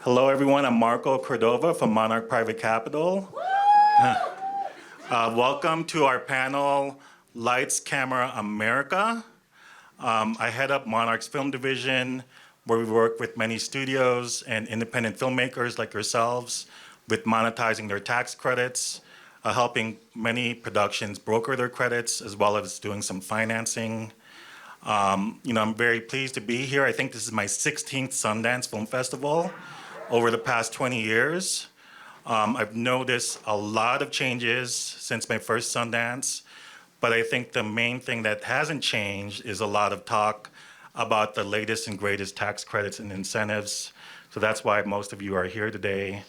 Hello, everyone. I'm Marco Cordova from Monarch Private Capital. Welcome to our panel, Lights, Camera, America. I head up Monarch's film division, where we work with many studios and independent filmmakers like yourselves with monetizing their tax credits, helping many productions broker their credits, as well as doing some financing. I'm very pleased to be here. I think this is my 16th Sundance Film Festival over the past 20 years. I've noticed a lot of changes since my first Sundance, but I think the main thing that hasn't changed is a lot of talk about the latest and greatest tax credits and incentives. So that's why most of you are here today.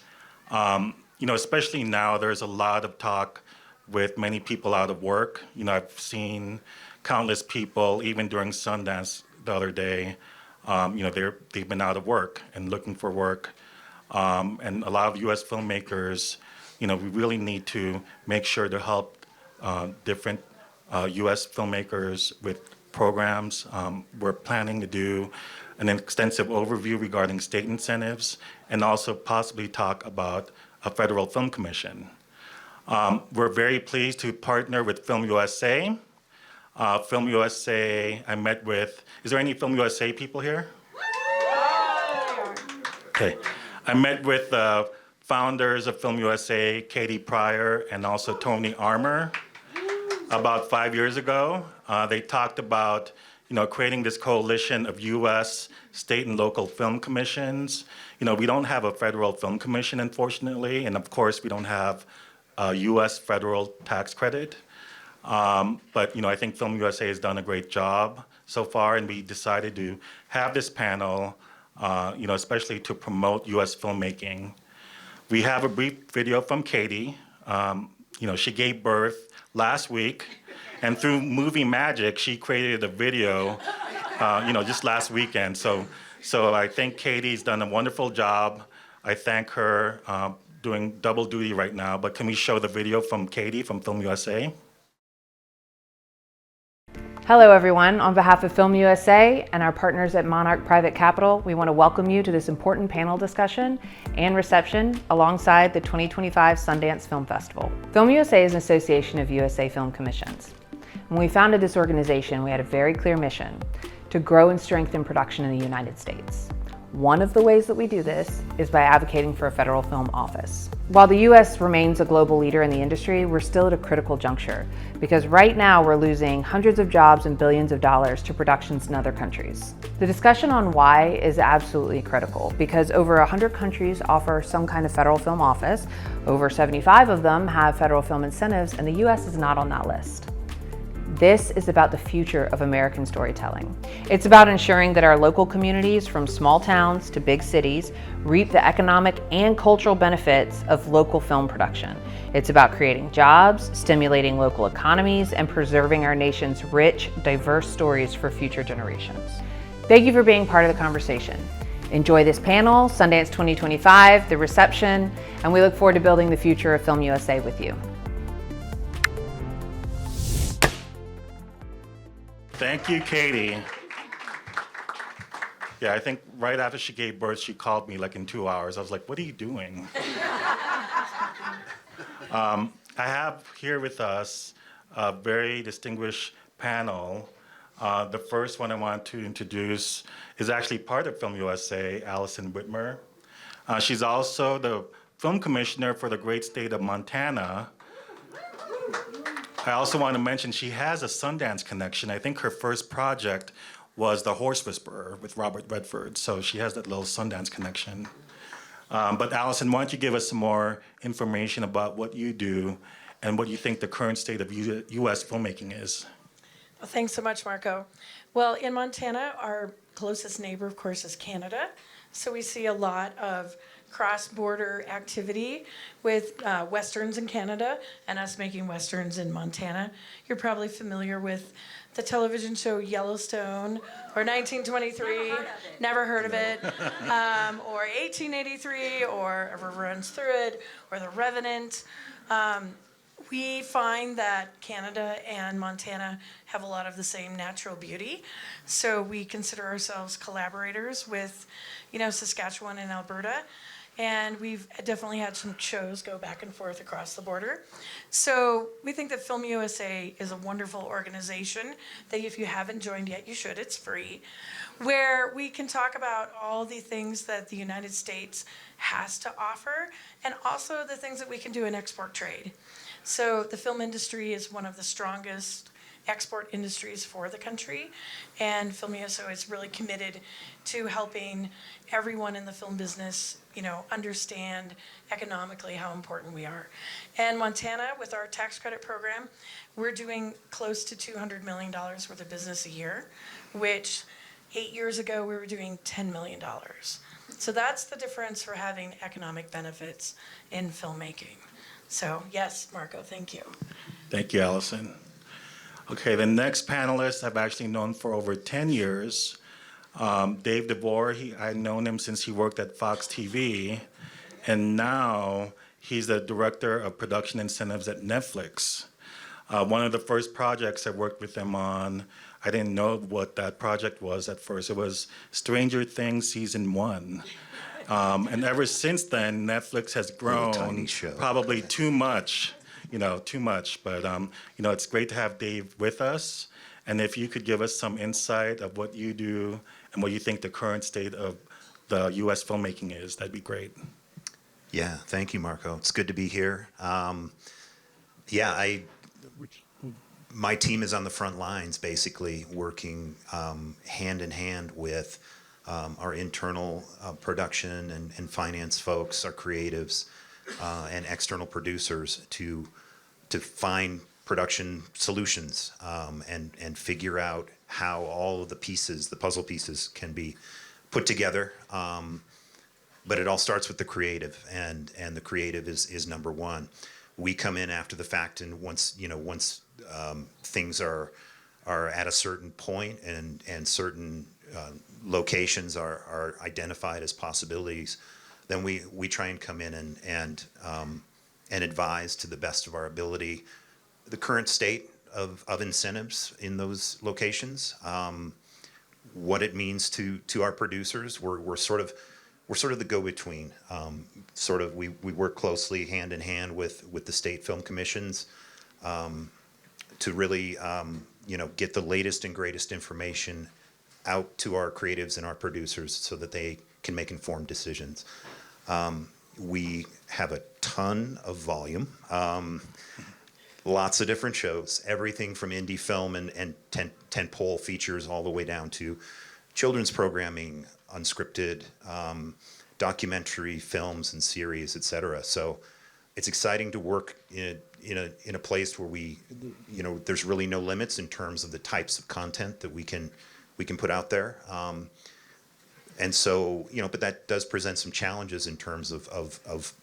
Especially now, there's a lot of talk with many people out of work. I've seen countless people, even during Sundance the other day, they've been out of work and looking for work. And a lot of U.S. filmmakers, we really need to make sure to help different U.S. filmmakers with programs. We're planning to do an extensive overview regarding state incentives and also possibly talk about a federal film commission. We're very pleased to partner with Film USA. Film USA, I met with, is there any Film USA people here? Okay. I met with the founders of Film USA, Katie Pryor and also Tony Armour, about 5 years ago. They talked about creating this coalition of U.S. state and local film commissions. We don't have a federal film commission, unfortunately, and of course we don't have a U.S. federal tax credit. But I think Film USA has done a great job so far, and we decided to have this panel, especially to promote U.S. filmmaking. We have a brief video from Katie. She gave birth last week, and through movie magic, she created a video, just last weekend. So I think Katie's done a wonderful job. I thank her, doing double duty right now. But can we show the video from Katie from Film USA? Hello everyone, on behalf of Film USA and our partners at Monarch Private Capital, we want to welcome you to this important panel discussion and reception alongside the 2025 Sundance Film Festival. Film USA is an association of USA Film Commissions. When we founded this organization, we had a very clear mission to grow and strengthen production in the United States. One of the ways that we do this is by advocating for a federal film office. While the U.S. remains a global leader in the industry, we're still at a critical juncture because right now we're losing hundreds of jobs and billions of dollars to productions in other countries. The discussion on why is absolutely critical because over 100 countries offer some kind of federal film office, over 75 of them have federal film incentives, and the U.S. is not on that list. This is about the future of American storytelling. It's about ensuring that our local communities, from small towns to big cities, reap the economic and cultural benefits of local film production. It's about creating jobs, stimulating local economies, and preserving our nation's rich, diverse stories for future generations. Thank you for being part of the conversation. Enjoy this panel, Sundance 2025, the reception, and we look forward to building the future of Film USA with you. Thank you, Katie. Yeah, I think right after she gave birth, she called me like in 2 hours. I was like, what are you doing? I have here with us a very distinguished panel. The first one I want to introduce is actually part of Film USA, Allison Whitmer. She's also the film commissioner for the great state of Montana. I also want to mention she has a Sundance connection. I think her first project was The Horse Whisperer with Robert Redford, so she has that little Sundance connection. But Allison, why don't you give us some more information about what you do and what you think the current state of U.S. filmmaking is? Well, thanks so much, Marco. Well, in Montana, our closest neighbor, of course, is Canada. So we see a lot of cross-border activity with Westerns in Canada and us making Westerns in Montana. You're probably familiar with the television show Yellowstone or 1923. Never heard of it. Or 1883 or A River Runs Through It or The Revenant. We find that Canada and Montana have a lot of the same natural beauty. So we consider ourselves collaborators with, Saskatchewan and Alberta. And we've definitely had some shows go back and forth across the border. So we think that Film USA is a wonderful organization that if you haven't joined yet, you should. It's free, where we can talk about all the things that the United States has to offer and also the things that we can do in export trade. So the film industry is one of the strongest export industries for the country, and Film USA is really committed to helping everyone in the film business, understand economically how important we are. And Montana, with our tax credit program, we're doing close to $200 million worth of business a year, which 8 years ago we were doing $10 million. So that's the difference for having economic benefits in filmmaking. So yes, Marco, thank you. Thank you, Allison. Okay, the next panelist I've actually known for over 10 years. Dave DeVore, I've known him since he worked at Fox TV, and now he's the director of production incentives at Netflix. One of the first projects I worked with him on, I didn't know what that project was at first. It was Stranger Things Season 1. And ever since then, Netflix has grown tiny show. probably too much. Too much. But, it's great to have Dave with us. And if you could give us some insight of what you do and what you think the current state of the U.S. filmmaking is, that'd be great. Yeah, thank you, Marco. It's good to be here. My team is on the front lines, basically working hand in hand with our internal production and finance folks, our creatives, and external producers to find production solutions and figure out how all of the pieces, the puzzle pieces, can be put together. But it all starts with the creative, and the creative is number one. We come in after the fact, and once things are at a certain point and certain locations are identified as possibilities, then we try and come in and advise to the best of our ability the current state of incentives in those locations, what it means to our producers. We're sort of the go-between. We work closely hand in hand with the state film commissions to really get the latest and greatest information out to our creatives and our producers so that they can make informed decisions. We have a ton of volume, lots of different shows, everything from indie film and tentpole features all the way down to children's programming, unscripted, documentary films and series, etc. So it's exciting to work in a place where there's really no limits in terms of the types of content that we can put out there. And so, but that does present some challenges in terms of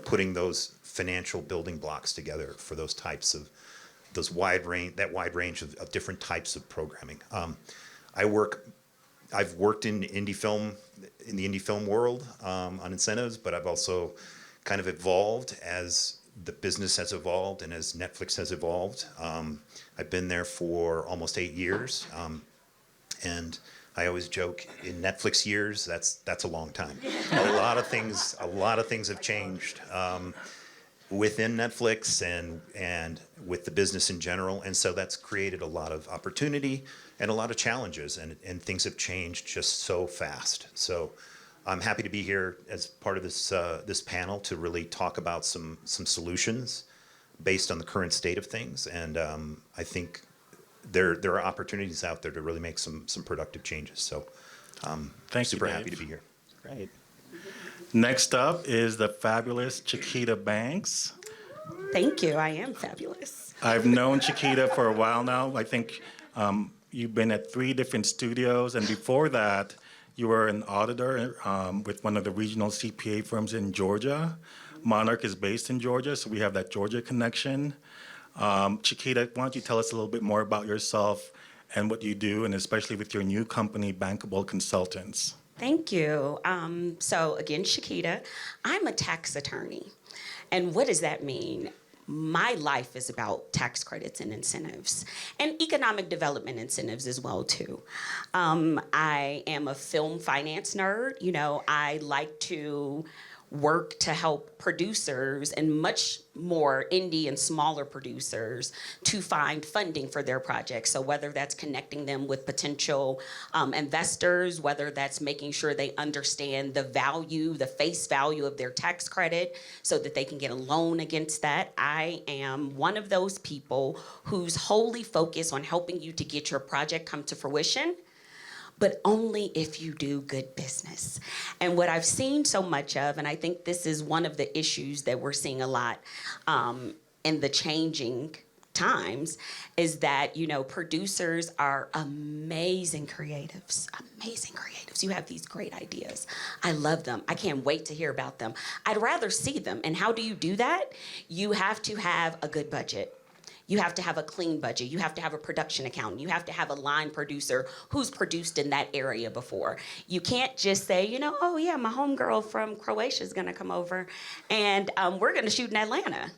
putting those financial building blocks together for those types of wide range of different types of programming. I've worked in the indie film world on incentives, but I've also kind of evolved as the business has evolved and as Netflix has evolved. I've been there for almost 8 years, and I always joke, in Netflix years, that's a long time. A lot of things have changed within Netflix and with the business in general, and so that's created a lot of opportunity and a lot of challenges, and things have changed just so fast. So I'm happy to be here as part of this panel to really talk about some solutions based on the current state of things, and I think there are opportunities out there to really make some productive changes. So Thank you, super Dave. happy to be here. Great. Next up is the fabulous Chiquita Banks. Thank you. I am fabulous. I've known Chiquita for a while now. I think you've been at 3 different studios, and before that, you were an auditor with one of the regional CPA firms in Georgia. Monarch is based in Georgia, so we have that Georgia connection. Chiquita, why don't you tell us a little bit more about yourself and what you do, and especially with your new company, Bankable Consultants. Thank you. So again, Chiquita, I'm a tax attorney. And what does that mean? my life is about tax credits and incentives and economic development incentives as well too. I am a film finance nerd. You know, I like to work to help producers and much more indie and smaller producers to find funding for their projects. So whether that's connecting them with potential investors, whether that's making sure they understand the value, the face value of their tax credit so that they can get a loan against that. I am one of those people who's wholly focused on helping you to get your project come to fruition, but only if you do good business. And what I've seen so much of, and I think this is one of the issues that we're seeing a lot in the changing times, is that, you know, producers are amazing creatives. You have these great ideas. I love them. I can't wait to hear about them. I'd rather see them. And how do you do that? You have to have a good budget. You have to have a clean budget. You have to have a production accountant. You have to have a line producer who's produced in that area before. You can't just say, you know, oh yeah, my homegirl from Croatia is gonna come over and we're gonna shoot in Atlanta.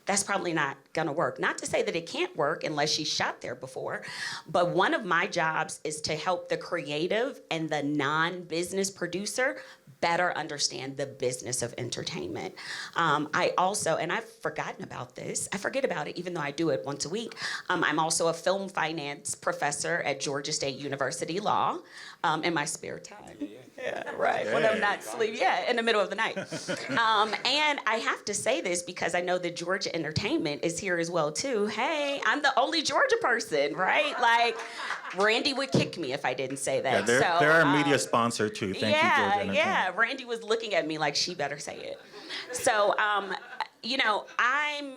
That's probably not gonna work. Not to say that it can't work unless she shot there before, but one of my jobs is to help the creative and the non-business producer better understand the business of entertainment. I also, and I've forgotten about this, I forget about it even though I do it once a week. I'm also a film finance professor at Georgia State University Law in my spare time. Yeah, right. When I'm not sleeping, in the middle of the night. And I have to say this because I know that Georgia Entertainment is here as well too. Hey, I'm the only Georgia person, right? Like, Randy would kick me if I didn't say that. Yeah, they're our media sponsor too. Thank you, Georgia Entertainment. Yeah, Randy was looking at me like she better say it. So, you know, I'm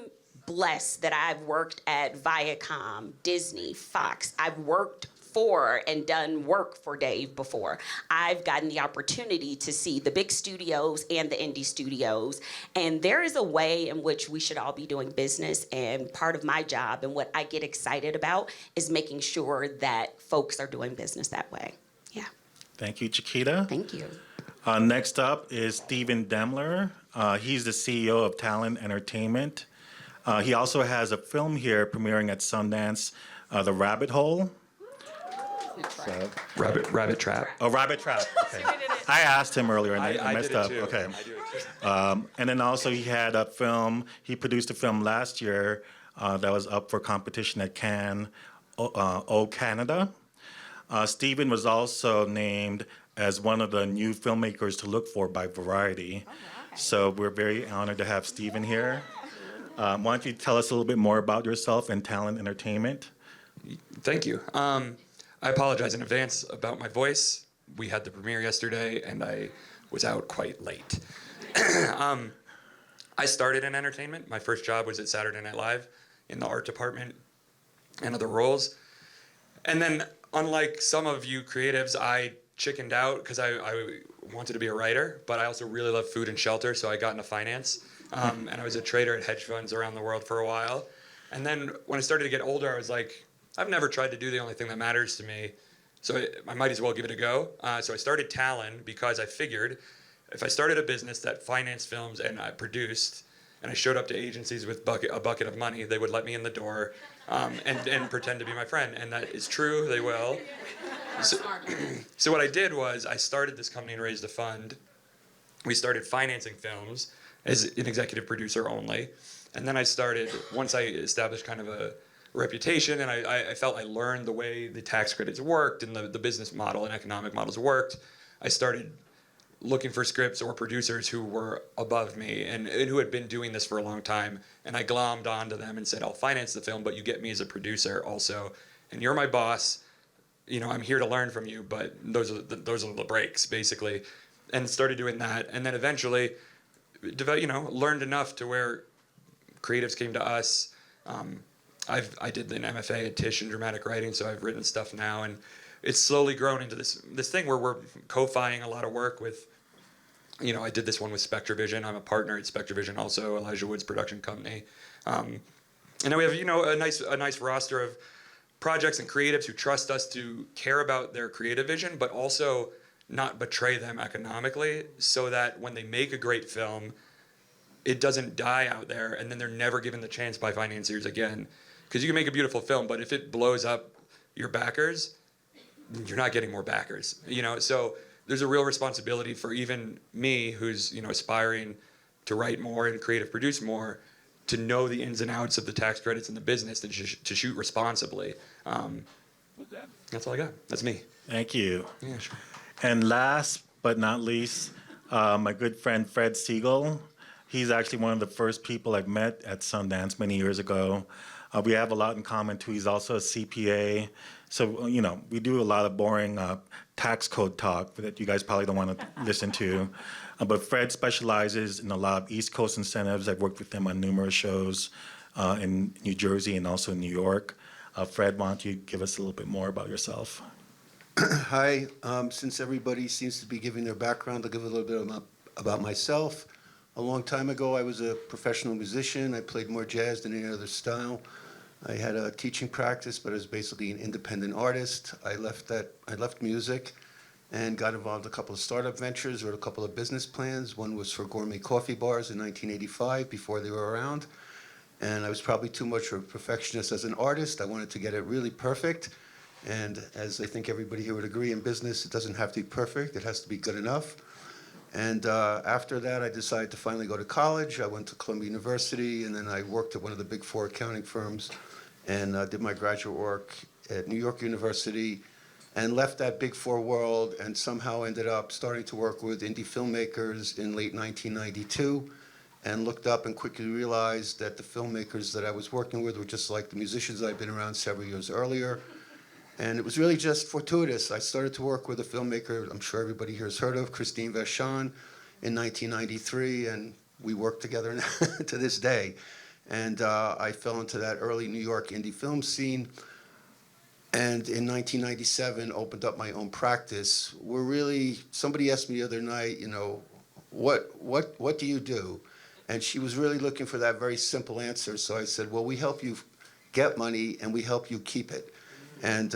blessed that I've worked at Viacom, Disney, Fox. I've worked for and done work for Dave before. I've gotten the opportunity to see the big studios and the indie studios, and there is a way in which we should all be doing business, and part of my job and what I get excited about is making sure that folks are doing business that way. Yeah. Thank you, Chiquita. Thank you. Next up is Stephen Demmler. He's the CEO of Talon Entertainment. He also has a film here premiering at Sundance, The Rabbit Hole. So, Rabbit Trap. oh, Rabbit Trap. Okay. I asked him earlier and I messed up. Too. Okay. I do it too. And then also he had a film, he produced a film last year that was up for competition at Cannes, Canada. Stephen was also named as one of the new filmmakers to look for by Variety. So we're very honored to have Stephen here. Why don't you tell us a little bit more about yourself and Talon Entertainment? Thank you. I apologize in advance about my voice. We had the premiere yesterday, and I was out quite late. I started in entertainment. My first job was at Saturday Night Live in the art department and other roles. And then, unlike some of you creatives, I chickened out because I wanted to be a writer, but I also really love food and shelter, so I got into finance. And I was a trader at hedge funds around the world for a while. And then when I started to get older, I was like, I've never tried to do the only thing that matters to me, so I might as well give it a go. So I started Talon because I figured if I started a business that financed films and I produced, and I showed up to agencies with a bucket of money, they would let me in the door and pretend to be my friend. And that is true, they will. So what I did was I started this company and raised a fund. We started financing films as an executive producer only. And then I started, once I established kind of a reputation and I felt I learned the way the tax credits worked and the business model and economic models worked, I started looking for scripts or producers who were above me and who had been doing this for a long time. And I glommed onto them and said, I'll finance the film, but you get me as a producer also. And you're my boss. You know, I'm here to learn from you, but those are the breaks, basically. And started doing that. And then eventually, learned enough to where creatives came to us. I did an MFA at Tisch in dramatic writing, so I've written stuff now, and it's slowly grown into this thing where we're co-fiing a lot of work with, I did this one with SpectraVision. I'm a partner at SpectraVision, also Elijah Wood's production company. And then we have, a nice roster of projects and creatives who trust us to care about their creative vision, but also not betray them economically, so that when they make a great film, it doesn't die out there, and then they're never given the chance by financiers again. Because you can make a beautiful film, but if it blows up your backers, you're not getting more backers. So there's a real responsibility for even me, who's aspiring to write more and creative produce more, to know the ins and outs of the tax credits in the business, to shoot responsibly. That's all I got. That's me. Thank you. Yeah, sure. And last but not least, my good friend Fred Siegel. He's actually one of the first people I've met at Sundance many years ago. We have a lot in common too. He's also a CPA. So, we do a lot of boring tax code talk that you guys probably don't want to listen to. But Fred specializes in a lot of East Coast incentives. I've worked with him on numerous shows in New Jersey and also in New York. Fred, why don't you give us a little bit more about yourself? Hi. Since everybody seems to be giving their background, I'll give a little bit about myself. A long time ago, I was a professional musician. I played more jazz than any other style. I had a teaching practice, but I was basically an independent artist. I left music and got involved in a couple of startup ventures, wrote a couple of business plans. One was for gourmet coffee bars in 1985, before they were around. And I was probably too much of a perfectionist as an artist. I wanted to get it really perfect. And as I think everybody here would agree, in business, it doesn't have to be perfect. It has to be good enough. And after that, I decided to finally go to college. I went to Columbia University, and then I worked at one of the big four accounting firms and did my graduate work at New York University, and left that big four world and somehow ended up starting to work with indie filmmakers in late 1992, and looked up and quickly realized that the filmmakers that I was working with were just like the musicians I'd been around several years earlier. And it was really just fortuitous. I started to work with a filmmaker I'm sure everybody here has heard of, Christine Vachon, in 1993, and we worked together to this day. And I fell into that early New York indie film scene, and in 1997 opened up my own practice. Somebody asked me the other night, what do you do? And she was really looking for that very simple answer. So I said, well, we help you get money and we help you keep it. And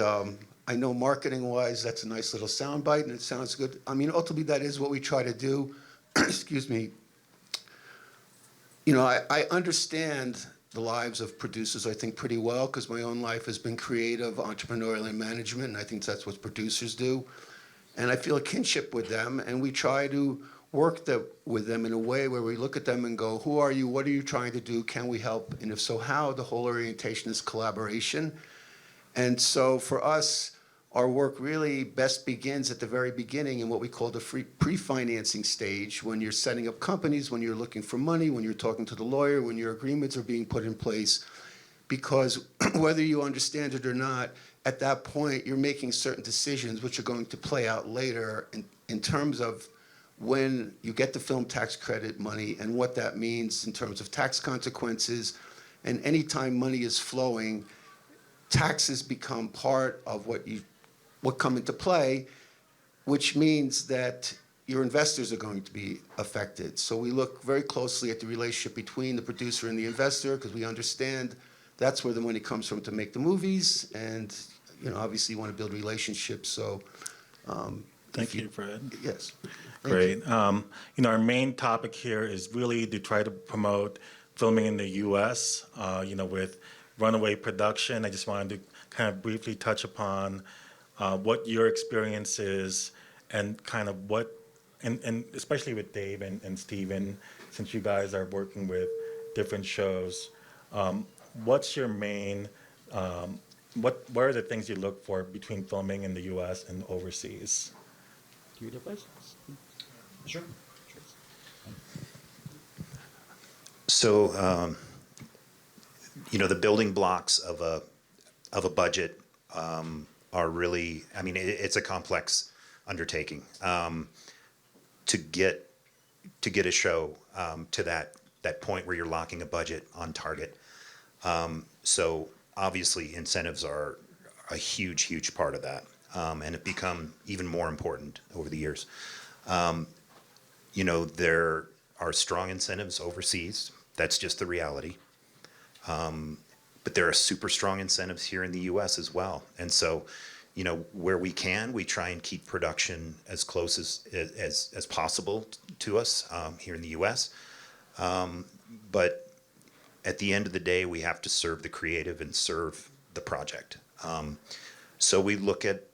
I know marketing-wise, that's a nice little soundbite, and it sounds good. I mean, ultimately, that is what we try to do. Excuse me. I understand the lives of producers, I think, pretty well, because my own life has been creative, entrepreneurial, and management, and I think that's what producers do. And I feel a kinship with them, and we try to work with them in a way where we look at them and go, who are you? What are you trying to do? Can we help? And if so, how? The whole orientation is collaboration. And so for us, our work really best begins at the very beginning in what we call the pre-financing stage, when you're setting up companies, when you're looking for money, when you're talking to the lawyer, when your agreements are being put in place. Because whether you understand it or not, at that point, you're making certain decisions which are going to play out later in terms of when you get the film tax credit money and what that means in terms of tax consequences. And anytime money is flowing, taxes become part of what come into play, which means that your investors are going to be affected. So we look very closely at the relationship between the producer and the investor, because we understand that's where the money comes from to make the movies, and obviously you want to build relationships. So Thank you, Fred. Yes. Great. Our main topic here is really to try to promote filming in the U.S. With Runaway Production. I just wanted to kind of briefly touch upon what your experience is, and kind of and especially with Dave and Steven, since you guys are working with different shows, what's your main, what are the things you look for between filming in the U.S. and overseas? Do you get places? Sure. So, the building blocks of a budget are really, it's a complex undertaking to get a show to that point where you're locking a budget on target. So obviously incentives are a huge part of that, and have become even more important over the years. There are strong incentives overseas. That's just the reality. But there are super strong incentives here in the U.S. as well. And so, where we can, we try and keep production as close as possible to us here in the U.S. But at the end of the day, we have to serve the creative and serve the project. So we look at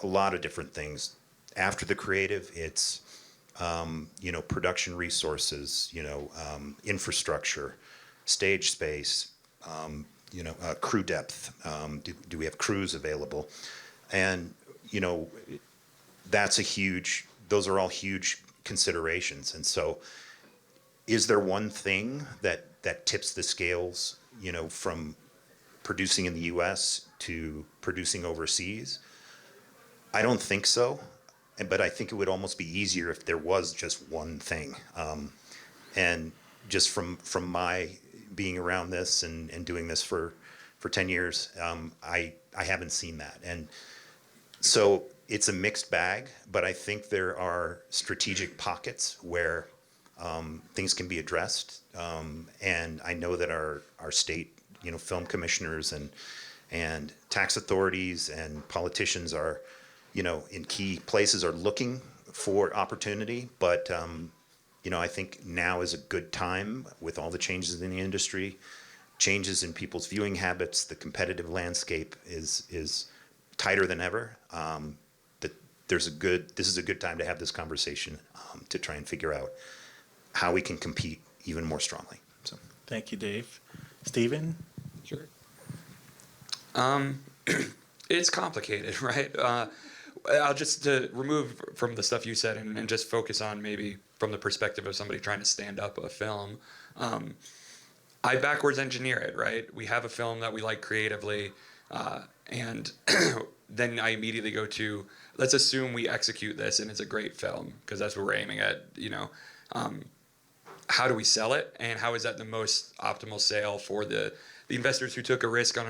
a lot of different things. After the creative, it's production resources, infrastructure, stage space, crew depth. Do we have crews available? And those are all huge considerations. And so, is there one thing that tips the scales, from producing in the U.S. to producing overseas? I don't think so, but I think it would almost be easier if there was just one thing. And just from my being around this and doing this for 10 years, I haven't seen that. And so it's a mixed bag, but I think there are strategic pockets where things can be addressed. And I know that our state, film commissioners and tax authorities and politicians are, in key places are looking for opportunity. But, I think now is a good time with all the changes in the industry, changes in people's viewing habits. The competitive landscape is tighter than ever. This is a good time to have this conversation to try and figure out how we can compete even more strongly. So, Thank you, Dave. Stephen? Sure. It's complicated, right? I'll just remove from the stuff you said and just focus on maybe from the perspective of somebody trying to stand up a film. I backwards engineer it, right? We have a film that we like creatively, and then I immediately go to, let's assume we execute this and it's a great film, because that's what we're aiming at, how do we sell it, and how is that the most optimal sale for the investors who took a risk on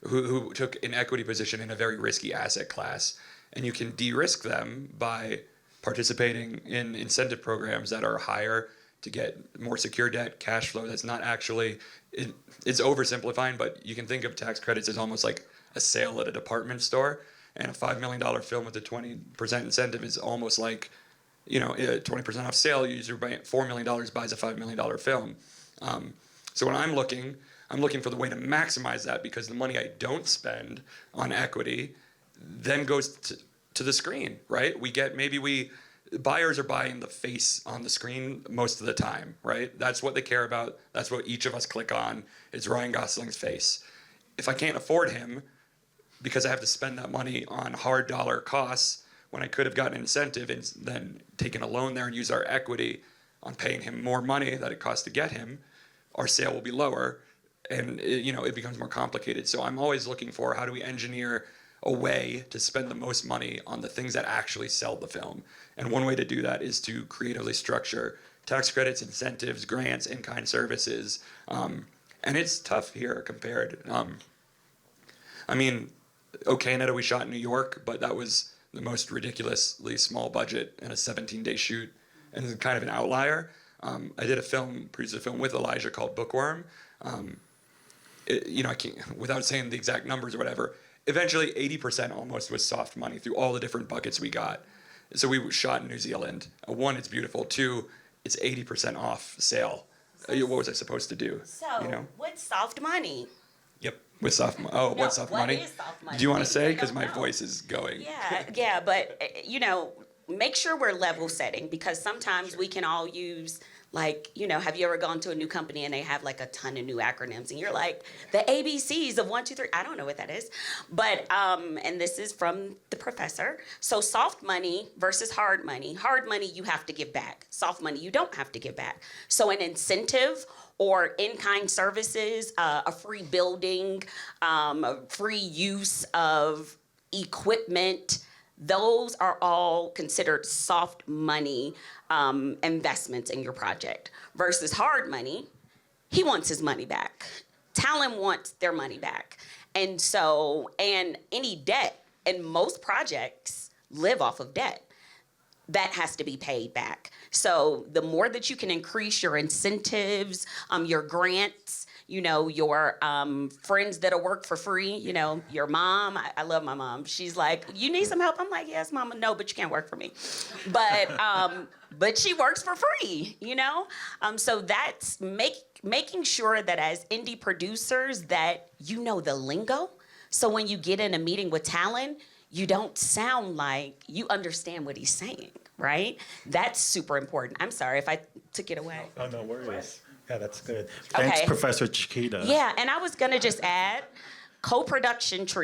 who took an equity position in a very risky asset class. And you can de-risk them by participating in incentive programs that are higher to get more secure debt, cash flow that's not actually, it's oversimplifying, but you can think of tax credits as almost like a sale at a department store. And a $5 million film with a 20% incentive is almost like, a 20% off sale, usually $4 million buys a $5 million film. So when I'm looking for the way to maximize that, because the money I don't spend on equity then goes to the screen, right? Buyers are buying the face on the screen most of the time, right? That's what they care about. That's what each of us click on, is Ryan Gosling's face. If I can't afford him because I have to spend that money on hard dollar costs when I could have gotten an incentive and then taken a loan there and used our equity on paying him more money that it costs to get him, our sale will be lower, and it becomes more complicated. So I'm always looking for, how do we engineer a way to spend the most money on the things that actually sell the film? And one way to do that is to creatively structure tax credits, incentives, grants, in-kind services. And it's tough here compared. Canada, we shot in New York, but that was the most ridiculously small budget and a 17-day shoot, and it's kind of an outlier. I produced a film with Elijah called Bookworm. I can't, without saying the exact numbers or whatever, eventually 80% almost was soft money through all the different buckets we got. So we shot in New Zealand. One, it's beautiful. Two, it's 80% off sale. What was I supposed to do? So, what's soft money? Yep, with soft money. Oh, what's soft money? What is soft money? Do you want to say? Because my voice is going. Yeah, but make sure we're level setting, because sometimes we can all use, have you ever gone to a new company and they have like a ton of new acronyms and you're like, the ABCs of 1, 2, 3, I don't know what that is. But, and this is from the professor. So soft money versus hard money. Hard money, you have to give back. Soft money, you don't have to give back. So an incentive or in-kind services, a free building, free use of equipment, those are all considered soft money investments in your project. Versus hard money, he wants his money back. Talon wants their money back. And any debt, and most projects live off of debt, that has to be paid back. So the more that you can increase your incentives, your grants, your friends that'll work for free, your mom. I love my mom. She's like, you need some help? I'm like, yes, mama. No, but you can't work for me. But but she works for free, you know? So that's making sure that as indie producers that you know the lingo. So when you get in a meeting with Talon, you don't sound like you understand what he's saying, right? That's super important. I'm sorry if I took it away. Oh, no worries. Yeah, that's good. Thanks, Okay. Professor Chiquita. Yeah, and I was gonna just add co-productions,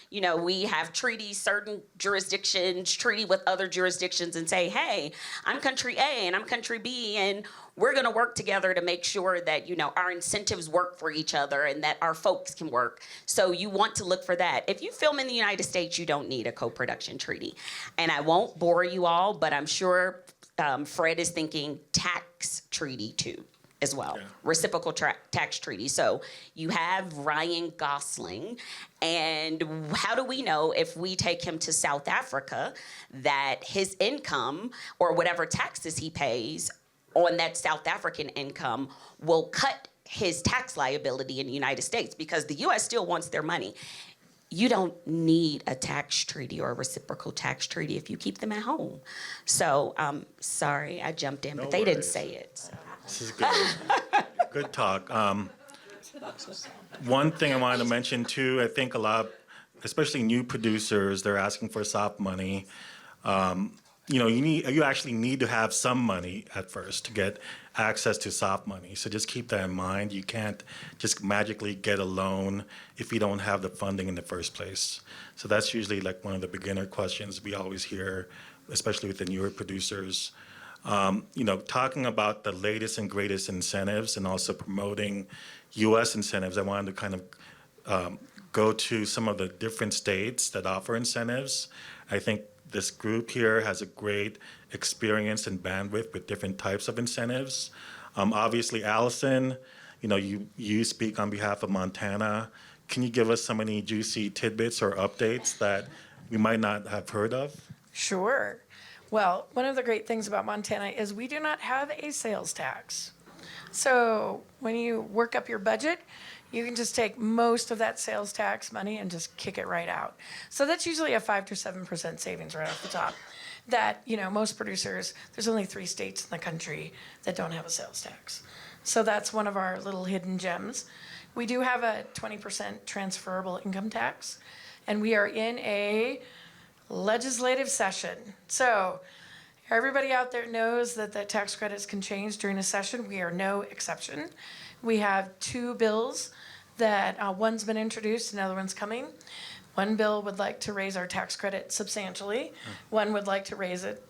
you know, we have treaties, certain jurisdictions treaty with other jurisdictions and say, hey, I'm country A and I'm country B, and we're gonna work together to make sure that, you know, our incentives work for each other and that our folks can work. So you want to look for that. If you film in the United States, you don't need a co-production treaty. And I won't bore you all, but I'm sure Fred is thinking tax treaty too. As well, reciprocal tax treaty. So you have Ryan Gosling, and how do we know if we take him to South Africa that his income or whatever taxes he pays on that South African income will cut his tax liability in the United States, because the U.S. still wants their money. You don't need a tax treaty or a reciprocal tax treaty if you keep them at home. So, sorry, I jumped in, but they didn't say it. So. This is good. Good talk. One thing I wanted to mention too, I think a lot, especially new producers, they're asking for soft money. You know, you actually need to have some money at first to get access to soft money. So just keep that in mind. You can't just magically get a loan if you don't have the funding in the first place. So that's usually like one of the beginner questions we always hear, especially with the newer producers. You know, talking about the latest and greatest incentives and also promoting U.S. incentives, I wanted to kind of go to some of the different states that offer incentives. I think this group here has a great experience and bandwidth with different types of incentives. Obviously, Allison, you know, you speak on behalf of Montana. Can you give us some any juicy tidbits or updates that we might not have heard of? Sure. Well, one of the great things about Montana is we do not have a sales tax. So when you work up your budget, you can just take most of that sales tax money and just kick it right out. So that's usually a 5 to 7% savings right off the top. That, you know, most producers, there's only 3 states in the country that don't have a sales tax. So that's one of our little hidden gems. We do have a 20% transferable income tax, and we are in a legislative session. So everybody out there knows that the tax credits can change during a session. We are no exception. We have 2 bills that one's been introduced, another one's coming. One bill would like to raise our tax credit substantially. One would like to raise it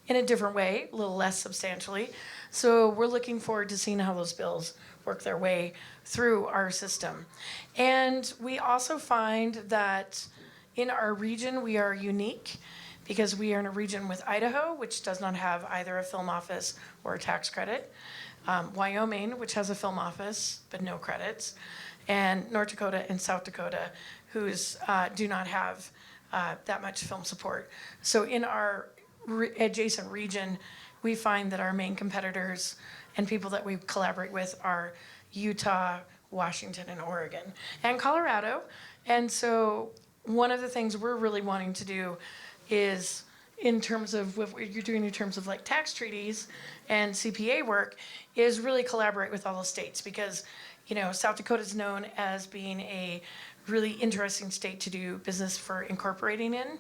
in a different way, a little less substantially. So we're looking forward to seeing how those bills work their way through our system. And we also find that in our region, we are unique because we are in a region with Idaho, which does not have either a film office or a tax credit. Wyoming, which has a film office but no credits. And North Dakota and South Dakota, who's do not have that much film support. So in our adjacent region, we find that our main competitors and people that we collaborate with are Utah, Washington, and Oregon, and Colorado. And so one of the things we're really wanting to do is, in terms of what you're doing in terms of like tax treaties and CPA work, is really collaborate with all the states, because, you know, South Dakota is known as being a really interesting state to do business for incorporating in,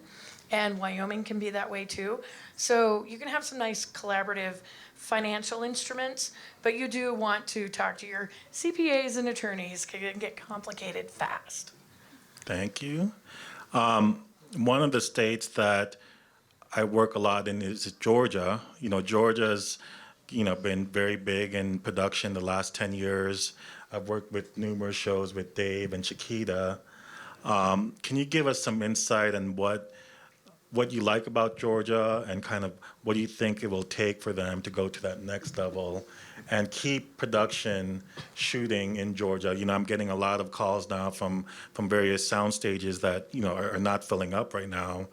and Wyoming can be that way too. So you can have some nice collaborative financial instruments, but you do want to talk to your CPAs and attorneys, because it can get complicated fast. Thank you. One of the states that I work a lot in is Georgia. You know, Georgia's, you know, been very big in production the last 10 years. I've worked with numerous shows with Dave and Chiquita. Can you give us some insight on what you like about Georgia, and kind of what do you think it will take for them to go to that next level and keep production shooting in Georgia? You know, I'm getting a lot of calls now from various sound stages that, you know, are not filling up right now.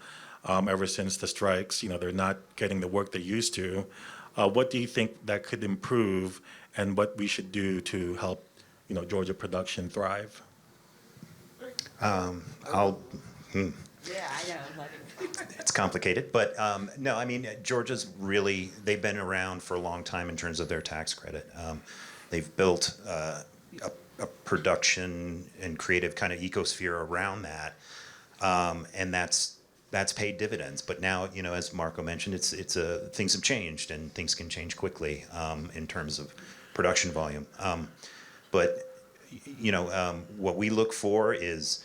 Ever since the strikes, you know, they're not getting the work they used to. What do you think that could improve, and what we should do to help, you know, Georgia production thrive? Yeah, I know. It's complicated, but no, I mean, Georgia's really, they've been around for a long time in terms of their tax credit. They've built a production and creative kind of ecosphere around that, and that's paid dividends. But now, you know, as Marco mentioned, things have changed, and things can change quickly in terms of production volume. But you know, what we look for is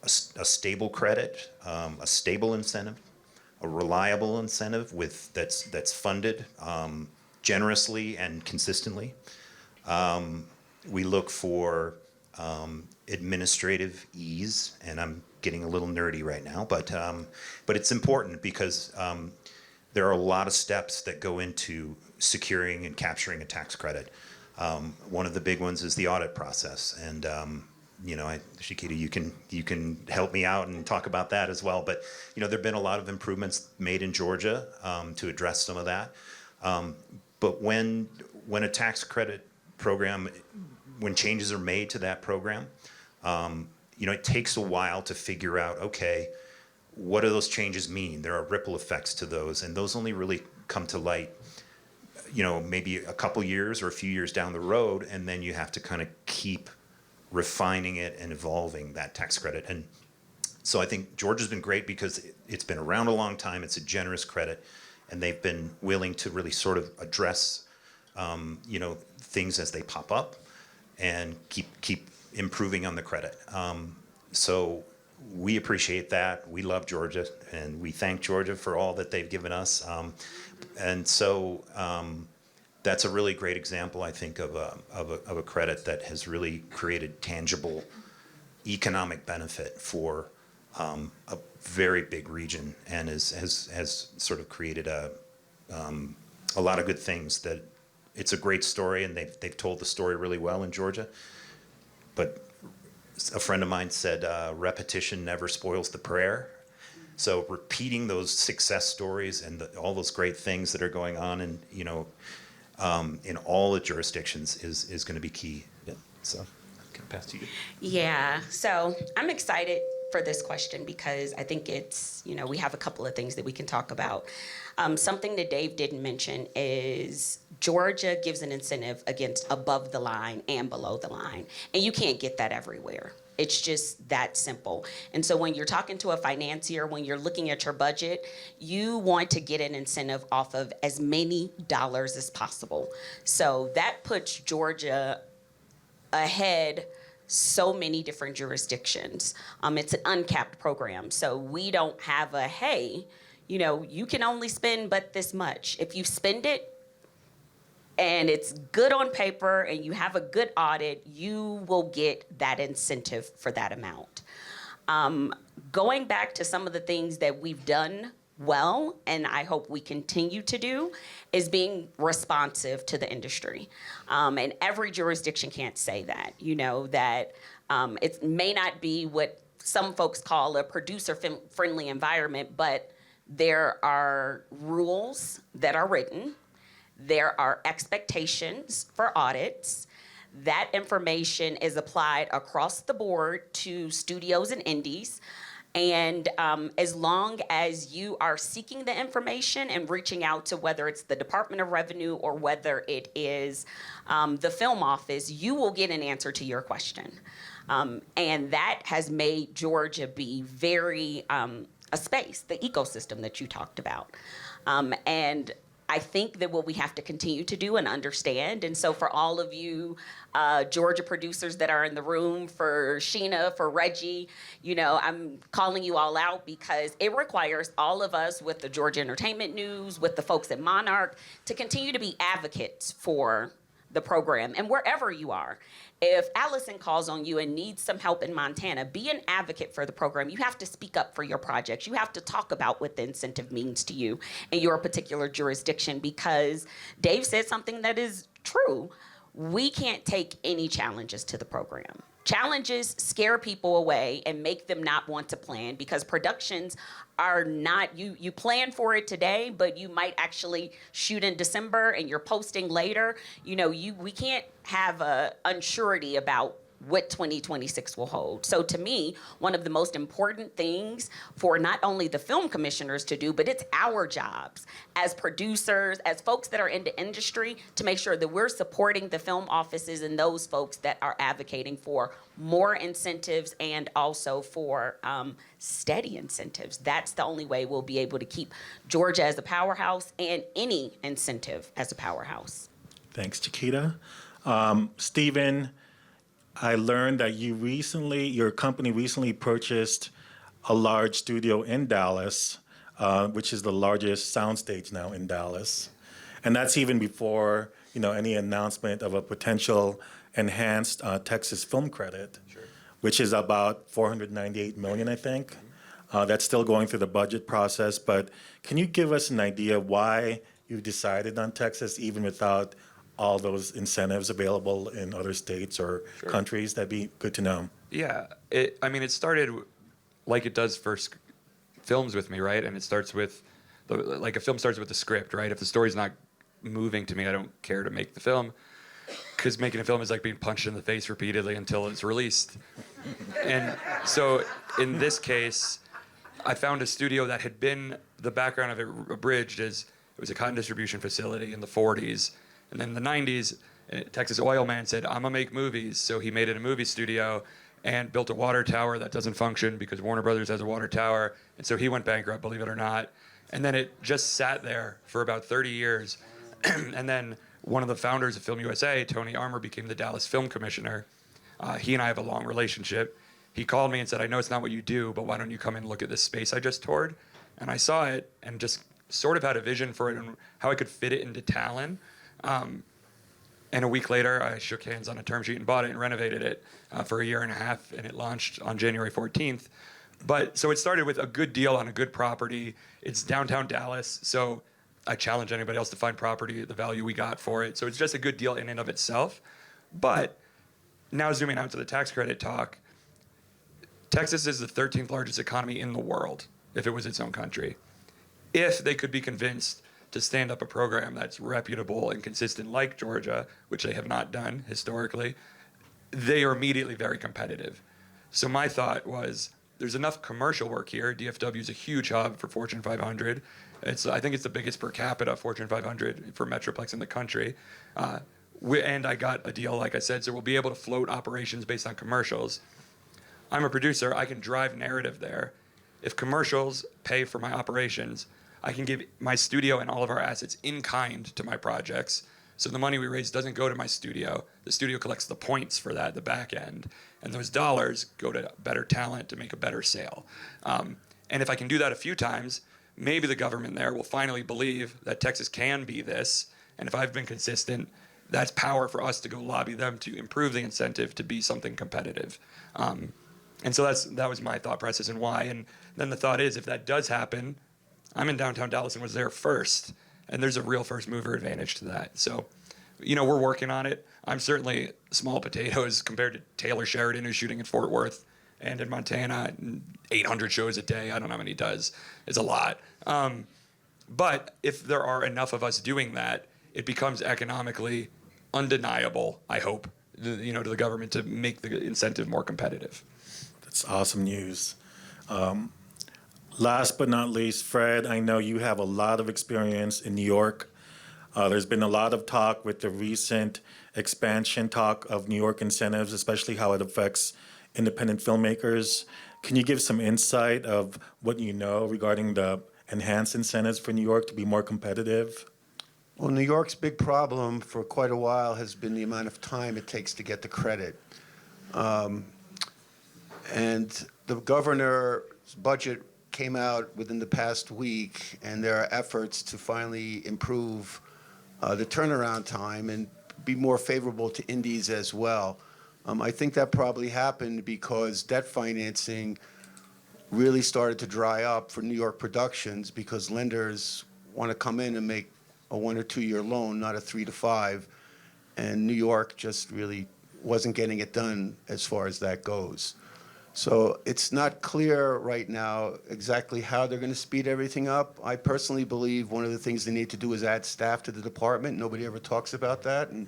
a stable credit, a stable incentive, a reliable incentive that's funded generously and consistently. We look for administrative ease, and I'm getting a little nerdy right now, but it's important because there are a lot of steps that go into securing and capturing a tax credit. One of the big ones is the audit process, and you know, Chiquita, you can help me out and talk about that as well. But you know, there've been a lot of improvements made in Georgia to address some of that. But when a tax credit program, when changes are made to that program, you know, it takes a while to figure out, okay, what do those changes mean? There are ripple effects to those, and those only really come to light, you know, maybe a couple years or a few years down the road, and then you have to kind of keep refining it and evolving that tax credit. And so I think Georgia's been great because it's been around a long time, it's a generous credit, and they've been willing to really sort of address, you know, things as they pop up and keep improving on the credit. So we appreciate that. We love Georgia, and we thank Georgia for all that they've given us. And so that's a really great example, I think, of a credit that has really created tangible economic benefit for a very big region, and has sort of created a lot of good things. That it's a great story, and they've told the story really well in Georgia. But a friend of mine said, repetition never spoils the prayer. So repeating those success stories and all those great things that are going on, and you know, in all the jurisdictions is going to be key. Yeah. So, can I pass to you? Yeah, so I'm excited for this question because I think it's, you know, we have a couple of things that we can talk about. Something that Dave didn't mention is Georgia gives an incentive against above the line and below the line, and you can't get that everywhere. It's just that simple. And so when you're talking to a financier, when you're looking at your budget, you want to get an incentive off of as many dollars as possible. So that puts Georgia ahead so many different jurisdictions. It's an uncapped program. So we don't have a, hey, you know, you can only spend but this much. If you spend it, and it's good on paper and you have a good audit, you will get that incentive for that amount. Going back to some of the things that we've done well, and I hope we continue to do, is being responsive to the industry. And every jurisdiction can't say that, you know, that it may not be what some folks call a producer-friendly environment, but there are rules that are written. There are expectations for audits. That information is applied across the board to studios and indies. And as long as you are seeking the information and reaching out to whether it's the Department of Revenue or whether it is the film office, you will get an answer to your question. And that has made Georgia be very a space, the ecosystem that you talked about. And I think that what we have to continue to do and understand, and so for all of you Georgia producers that are in the room, for Sheena, for Reggie, you know, I'm calling you all out because it requires all of us with the Georgia Entertainment News, with the folks at Monarch, to continue to be advocates for the program. And wherever you are, if Allison calls on you and needs some help in Montana, be an advocate for the program. You have to speak up for your projects. You have to talk about what the incentive means to you in your particular jurisdiction, because Dave said something that is true. We can't take any challenges to the program. Challenges scare people away and make them not want to plan, because productions are not, you plan for it today, but you might actually shoot in December and you're posting later. You know, we can't have a unsurety about what 2026 will hold. So to me, one of the most important things for not only the film commissioners to do, but it's our jobs as producers, as folks that are in the industry, to make sure that we're supporting the film offices and those folks that are advocating for more incentives and also for steady incentives. That's the only way we'll be able to keep Georgia as a powerhouse and any incentive as a powerhouse. Thanks, Chiquita. Stephen, I learned that your company recently purchased a large studio in Dallas, which is the largest soundstage now in Dallas. And that's even before, any announcement of a potential enhanced Texas film credit, which is about $498 million, I think. That's still going through the budget process, but can you give us an idea why you decided on Texas even without all those incentives available in other states or countries? That'd be good to know. Yeah, it started like it does for films with me, right? And it starts with, like a film starts with the script, right? If the story's not moving to me, I don't care to make the film, because making a film is like being punched in the face repeatedly until it's released. And so in this case, I found a studio that had been, the background of it abridged is, it was a cotton distribution facility in the 40s. And then in the 90s, a Texas oil man said, I'm gonna make movies. So he made it a movie studio and built a water tower that doesn't function because Warner Brothers has a water tower. And so he went bankrupt, believe it or not. And then it just sat there for about 30 years. And then one of the founders of Film USA, Tony Armour, became the Dallas Film Commissioner. He and I have a long relationship. He called me and said, I know it's not what you do, but why don't you come and look at this space I just toured? And I saw it and just sort of had a vision for it and how I could fit it into Talon. And a week later, I shook hands on a term sheet and bought it and renovated it for a year and a half, and it launched on January 14th. So it started with a good deal on a good property. It's downtown Dallas, so I challenge anybody else to find property at the value we got for it. So it's just a good deal in and of itself. But now zooming out to the tax credit talk, Texas is the 13th largest economy in the world, if it was its own country. If they could be convinced to stand up a program that's reputable and consistent like Georgia, which they have not done historically, they are immediately very competitive. So my thought was, there's enough commercial work here. DFW is a huge hub for Fortune 500. I think it's the biggest per capita Fortune 500 for Metroplex in the country. And I got a deal, like I said, so we'll be able to float operations based on commercials. I'm a producer, I can drive narrative there. If commercials pay for my operations, I can give my studio and all of our assets in kind to my projects. So the money we raise doesn't go to my studio. The studio collects the points for that, the back end. And those dollars go to better talent to make a better sale. And if I can do that a few times, maybe the government there will finally believe that Texas can be this. And if I've been consistent, that's power for us to go lobby them to improve the incentive to be something competitive. And so that was my thought process and why. And then the thought is, if that does happen, I'm in downtown Dallas and was there first, and there's a real first mover advantage to that. So, we're working on it. I'm certainly small potatoes compared to Taylor Sheridan, who's shooting in Fort Worth and in Montana, 800 shows a day. I don't know how many he does. It's a lot. But if there are enough of us doing that, it becomes economically undeniable, I hope, to the government to make the incentive more competitive. That's awesome news. Last but not least, Fred, I know you have a lot of experience in New York. There's been a lot of talk with the recent expansion talk of New York incentives, especially how it affects independent filmmakers. Can you give some insight of what you know regarding the enhanced incentives for New York to be more competitive? Well, New York's big problem for quite a while has been the amount of time it takes to get the credit. And the governor's budget came out within the past week, and there are efforts to finally improve the turnaround time and be more favorable to indies as well. I think that probably happened because debt financing really started to dry up for New York productions because lenders want to come in and make a 1 or 2 year loan, not a 3 to 5. And New York just really wasn't getting it done as far as that goes. So it's not clear right now exactly how they're going to speed everything up. I personally believe one of the things they need to do is add staff to the department. Nobody ever talks about that, and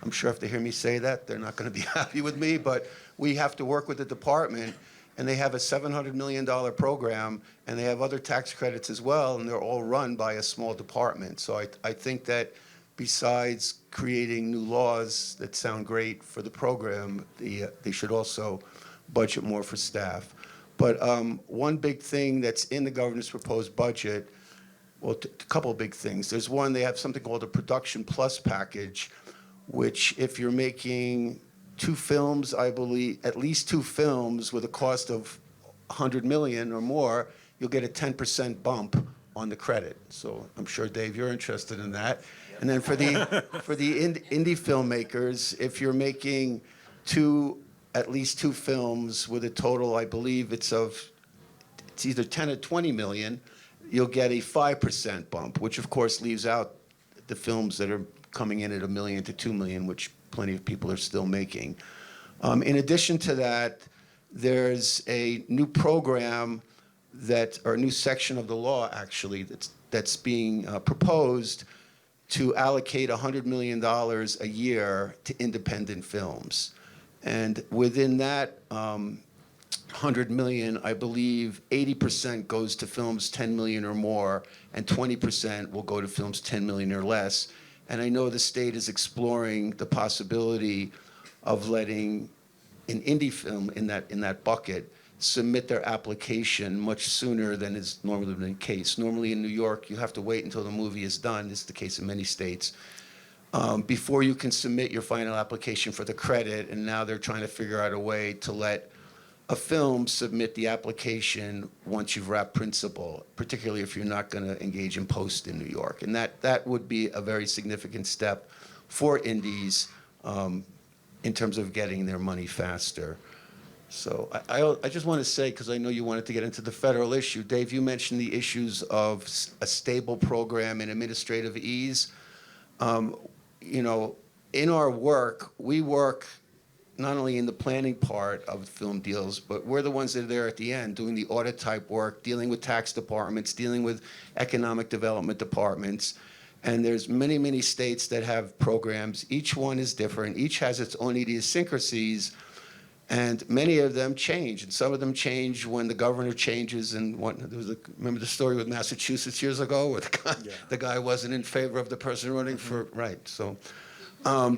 I'm sure if they hear me say that, they're not going to be happy with me, but we have to work with the department, and they have a $700 million program, and they have other tax credits as well, and they're all run by a small department. So I think that besides creating new laws that sound great for the program, they should also budget more for staff. But one big thing that's in the governor's proposed budget, well, a couple of big things. There's one, they have something called a Production Plus package, which if you're making 2 films, I believe, at least 2 films with a cost of 100 million or more, you'll get a 10% bump on the credit. So I'm sure, Dave, you're interested in that. And then for the indie filmmakers, if you're making at least 2 films with a total, I believe it's either 10 or 20 million, you'll get a 5% bump, which of course leaves out the films that are coming in at $1 million to $2 million, which plenty of people are still making. In addition to that, there's a new program or a new section of the law actually that's being proposed to allocate $100 million a year to independent films. And within that 100 million, I believe 80% goes to films 10 million or more, and 20% will go to films 10 million or less. And I know the state is exploring the possibility of letting an indie film in that bucket submit their application much sooner than is normally the case. Normally in New York, you have to wait until the movie is done. This is the case in many states. Before you can submit your final application for the credit, and now they're trying to figure out a way to let a film submit the application once you've wrapped principal, particularly if you're not going to engage in post in New York. And that would be a very significant step for indies in terms of getting their money faster. So I just want to say, because I know you wanted to get into the federal issue, Dave, you mentioned the issues of a stable program and administrative ease. In our work, we work not only in the planning part of film deals, but we're the ones that are there at the end doing the audit type work, dealing with tax departments, dealing with economic development departments. And there's many, many states that have programs. Each one is different. Each has its own idiosyncrasies. And many of them change. And some of them change when the governor changes. And remember the story with Massachusetts years ago where the guy wasn't in favor of the person running for, right. So, I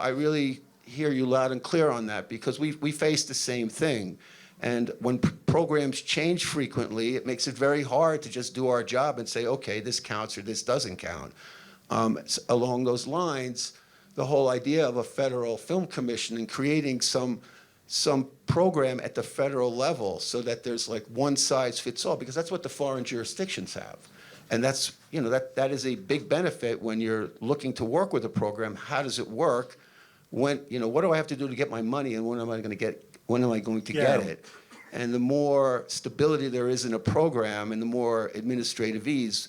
really hear you loud and clear on that, because we face the same thing. And when programs change frequently, it makes it very hard to just do our job and say, okay, this counts or this doesn't count. Along those lines, the whole idea of a federal film commission and creating some program at the federal level so that there's like one size fits all, because that's what the foreign jurisdictions have. And that's, that is a big benefit when you're looking to work with a program. How does it work? What do I have to do to get my money, and when am I going to get it? And the more stability there is in a program and the more administrative ease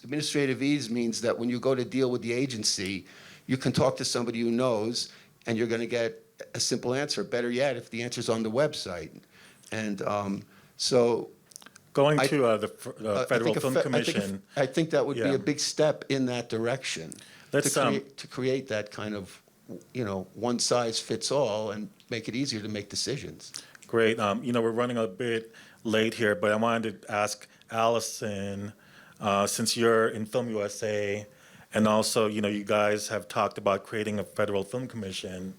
means that when you go to deal with the agency, you can talk to somebody who knows, and you're going to get a simple answer. Better yet, if the answer's on the website. And Going to the Federal Film Commission. I think that would be a big step in that direction. To create that kind of, one size fits all and make it easier to make decisions. Great. We're running a bit late here, but I wanted to ask Allison, since you're in Film USA, and also, you guys have talked about creating a federal film commission.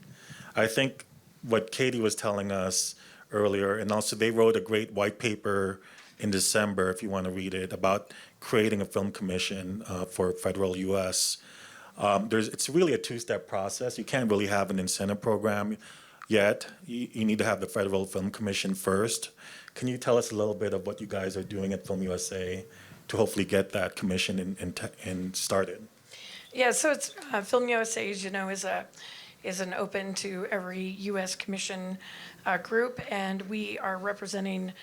I think what Katie was telling us earlier, and also they wrote a great white paper in December, if you want to read it, about creating a film commission for federal U.S. It's really a two-step process. You can't really have an incentive program yet. You need to have the Federal Film Commission first. Can you tell us a little bit of what you guys are doing at Film USA to hopefully get that commission and started? Yeah, so it's Film USA, as you know, is an open to every U.S. Commission group, and we are representing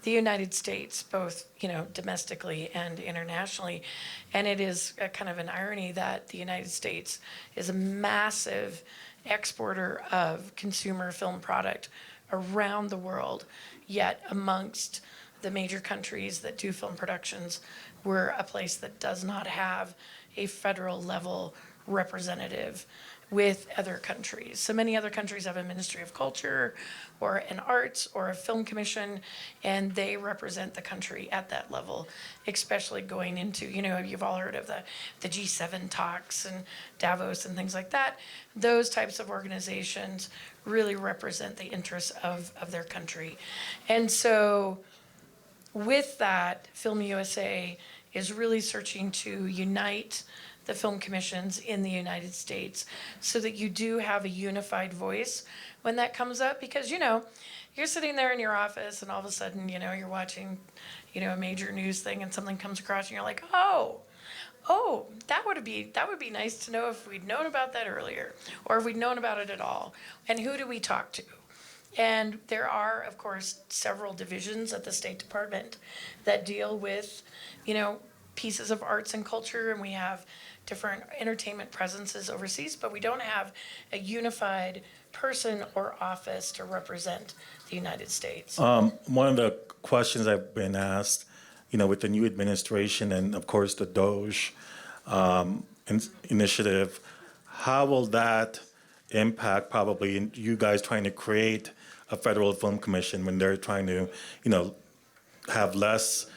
the United States, both domestically and internationally. And it is a kind of an irony that the United States is a massive exporter of consumer film product around the world, yet amongst the major countries that do film productions, we're a place that does not have a federal level representative with other countries. So many other countries have a Ministry of Culture or an Arts or a Film Commission, and they represent the country at that level, especially going into, you've all heard of the G7 talks and Davos and things like that. Those types of organizations really represent the interests of their country. And so with that, Film USA is really searching to unite the film commissions in the United States so that you do have a unified voice when that comes up. Because, you're sitting there in your office and all of a sudden, you're watching, a major news thing and something comes across and you're like, oh, that would be nice to know if we'd known about that earlier or if we'd known about it at all. And who do we talk to? And there are, of course, several divisions at the State Department that deal with, pieces of arts and culture, and we have different entertainment presences overseas, but we don't have a unified person or office to represent the United States. One of the questions I've been asked, with the new administration and of course the DOGE initiative, how will that impact probably you guys trying to create a federal film commission when they're trying to, have less,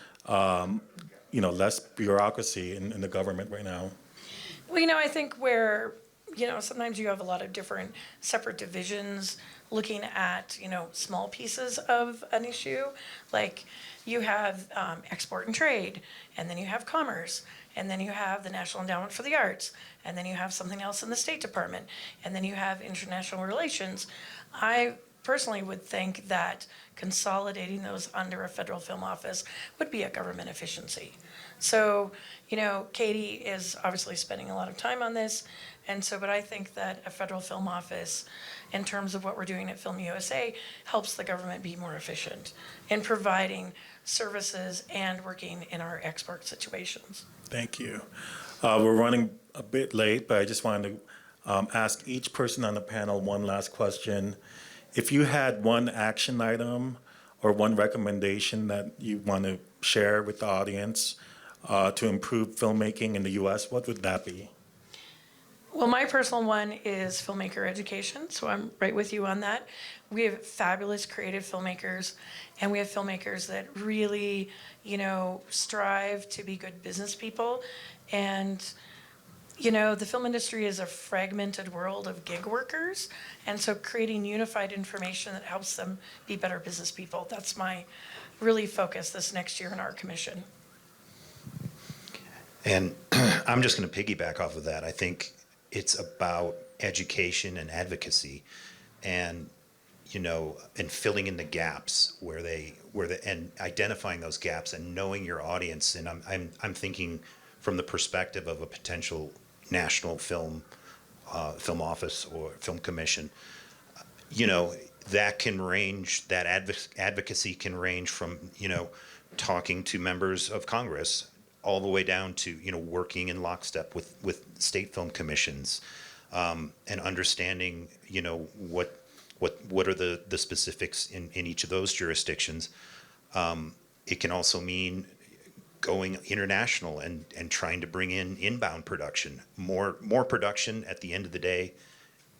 less bureaucracy in the government right now? Well, I think where, sometimes you have a lot of different separate divisions looking at, small pieces of an issue. Like you have export and trade, and then you have commerce, and then you have the National Endowment for the Arts, and then you have something else in the State Department, and then you have international relations. I personally would think that consolidating those under a federal film office would be a government efficiency. So, Katie is obviously spending a lot of time on this, but I think that a federal film office, in terms of what we're doing at Film USA, helps the government be more efficient in providing services and working in our export situations. Thank you. We're running a bit late, but I just wanted to ask each person on the panel one last question. If you had one action item or one recommendation that you want to share with the audience to improve filmmaking in the U.S., what would that be? Well, my personal one is filmmaker education, so I'm right with you on that. We have fabulous creative filmmakers, and we have filmmakers that really, strive to be good business people. And, the film industry is a fragmented world of gig workers, and so creating unified information that helps them be better business people, that's my really focus this next year in our commission. And I'm just going to piggyback off of that. I think it's about education and advocacy, and and filling in the gaps and identifying those gaps and knowing your audience. And I'm thinking from the perspective of a potential national film office or film commission. That can range. That advocacy can range from talking to members of Congress all the way down to working in lockstep with state film commissions, and understanding what are the specifics in each of those jurisdictions. It can also mean going international and trying to bring in inbound production. More production at the end of the day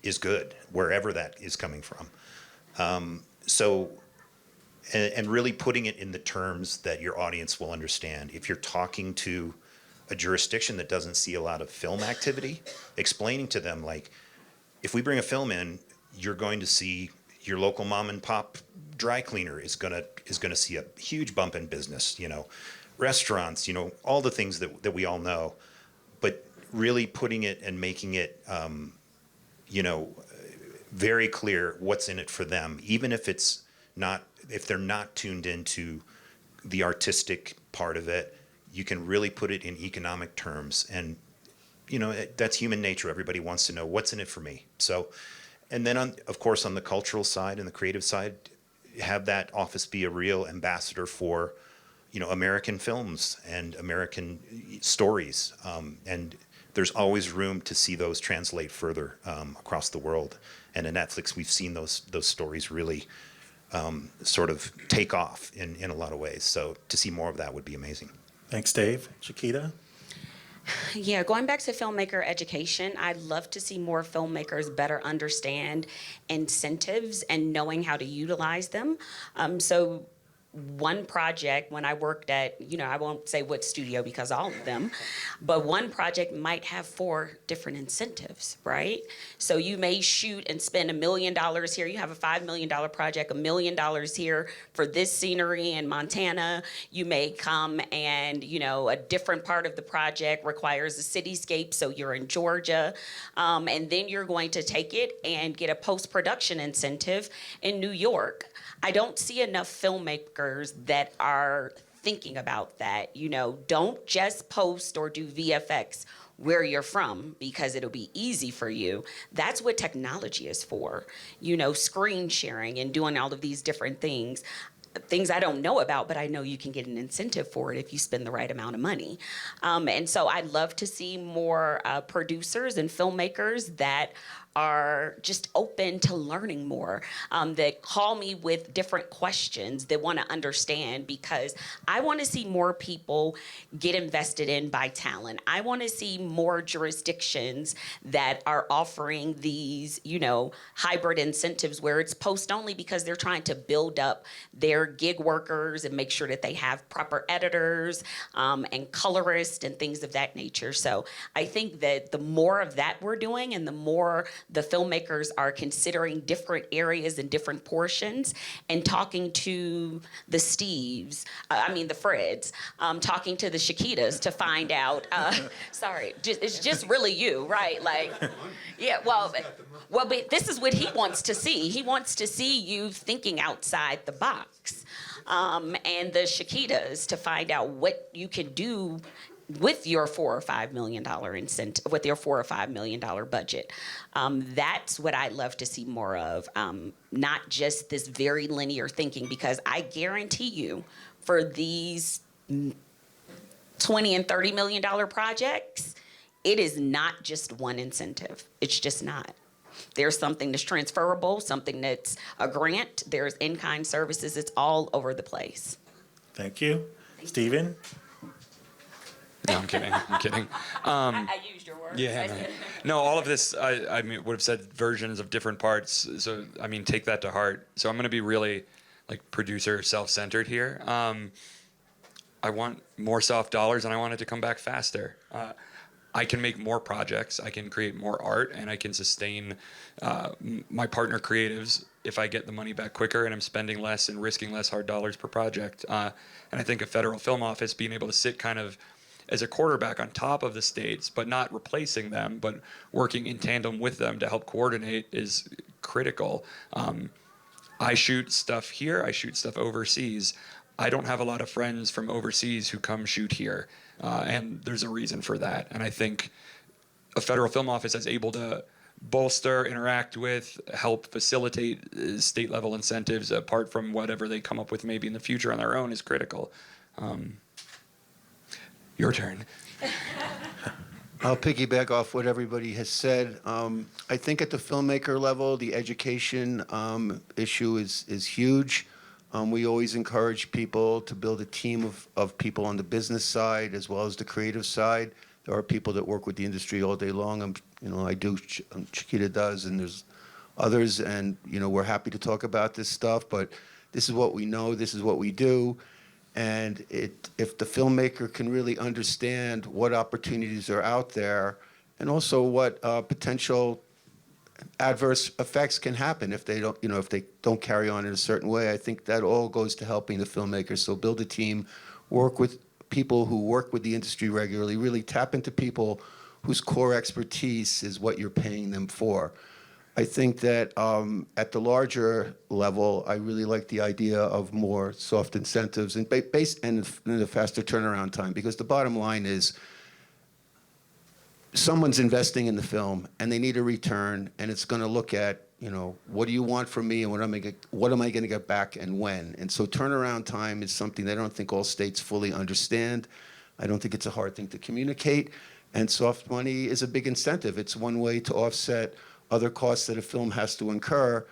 is good, wherever that is coming from. And really putting it in the terms that your audience will understand. If you're talking to a jurisdiction that doesn't see a lot of film activity, explaining to them, like, if we bring a film in, you're going to see your local mom and pop dry cleaner is gonna see a huge bump in business. Restaurants, all the things that we all know, but really putting it and making it, very clear what's in it for them, even if they're not tuned into the artistic part of it. You can really put it in economic terms, and that's human nature. Everybody wants to know what's in it for me. So, and then of course on the cultural side and the creative side, have that office be a real ambassador for American films and American stories, and there's always room to see those translate further across the world. And in Netflix, we've seen those stories really sort of take off in a lot of ways. So to see more of that would be amazing. Thanks, Dave. Chiquita? Yeah, going back to filmmaker education, I'd love to see more filmmakers better understand incentives and knowing how to utilize them. So one project when I worked at, I won't say what studio because all of them, but one project might have 4 different incentives, right? So you may shoot and spend $1 million here. You have a $5 million project, $1 million here for this scenery in Montana. You may come and, a different part of the project requires a cityscape, so you're in Georgia. And then you're going to take it and get a post-production incentive in New York. I don't see enough filmmakers that are thinking about that. Don't just post or do VFX where you're from because it'll be easy for you. That's what technology is for. Screen sharing and doing all of these different things I don't know about, but I know you can get an incentive for it if you spend the right amount of money. And so I'd love to see more producers and filmmakers that are just open to learning more, that call me with different questions, that want to understand, because I want to see more people get invested in by Talon. I want to see more jurisdictions that are offering these, hybrid incentives where it's post only because they're trying to build up their gig workers and make sure that they have proper editors and colorists and things of that nature. So I think that the more of that we're doing and the more the filmmakers are considering different areas and different portions and talking to the Steves, the Freds, talking to the Chiquitas to find out, it's just really you, right? Like, yeah, well, but this is what he wants to see. He wants to see you thinking outside the box. And the Chiquitas to find out what you can do with your $4 or $5 million incentive, with your $4 or $5 million budget. That's what I'd love to see more of, not just this very linear thinking, because I guarantee you for these $20 and $30 million projects, it is not just one incentive. It's just not. There's something that's transferable, something that's a grant, there's in-kind services, it's all over the place. Thank you. Stephen? No, I'm kidding. I used your words. Yeah. No, all of this, I would have said versions of different parts. So, take that to heart. So I'm going to be really producer self-centered here. I want more soft dollars and I want it to come back faster. I can make more projects, I can create more art, and I can sustain my partner creatives if I get the money back quicker and I'm spending less and risking less hard dollars per project. And I think a federal film office being able to sit kind of as a quarterback on top of the states, but not replacing them, but working in tandem with them to help coordinate is critical. I shoot stuff here, I shoot stuff overseas. I don't have a lot of friends from overseas who come shoot here, and there's a reason for that. And I think a federal film office that's able to bolster, interact with, help facilitate state-level incentives apart from whatever they come up with maybe in the future on their own is critical. Your turn. I'll piggyback off what everybody has said. I think at the filmmaker level, the education issue is huge. We always encourage people to build a team of people on the business side as well as the creative side. There are people that work with the industry all day long. I do, Chiquita does, and there's others, and we're happy to talk about this stuff, but this is what we know, this is what we do. And if the filmmaker can really understand what opportunities are out there and also what potential adverse effects can happen if they don't carry on in a certain way, I think that all goes to helping the filmmakers. So build a team, work with people who work with the industry regularly, really tap into people whose core expertise is what you're paying them for. I think that at the larger level, I really like the idea of more soft incentives and the faster turnaround time, because the bottom line is someone's investing in the film and they need a return, and it's going to look at, what do you want from me and what am I going to get back and when? And so turnaround time is something that I don't think all states fully understand. I don't think it's a hard thing to communicate, and soft money is a big incentive. It's one way to offset other costs that a film has to incur,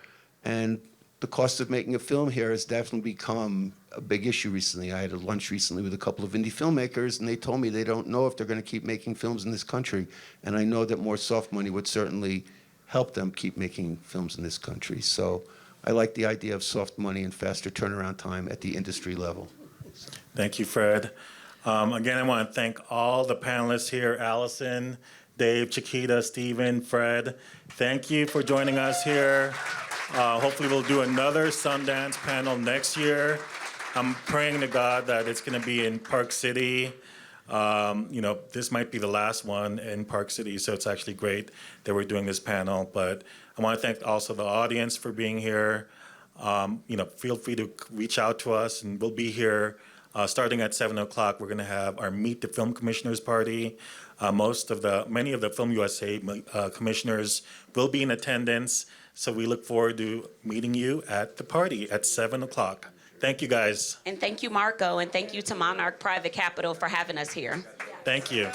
and the cost of making a film here has definitely become a big issue recently. I had a lunch recently with a couple of indie filmmakers, and they told me they don't know if they're going to keep making films in this country. And I know that more soft money would certainly help them keep making films in this country. So I like the idea of soft money and faster turnaround time at the industry level. Thank you, Fred. Again, I want to thank all the panelists here, Allison, Dave, Chiquita, Stephen, Fred. Thank you for joining us here. Hopefully we'll do another Sundance panel next year. I'm praying to God that it's going to be in Park City. This might be the last one in Park City, so it's actually great that we're doing this panel. But I want to thank also the audience for being here. Feel free to reach out to us, and we'll be here starting at 7 o'clock. We're going to have our Meet the Film Commissioners party. Many of the Film USA commissioners will be in attendance, so we look forward to meeting you at the party at 7 o'clock. Thank you, guys. And thank you, Marco, and thank you to Monarch Private Capital for having us here. Thank you.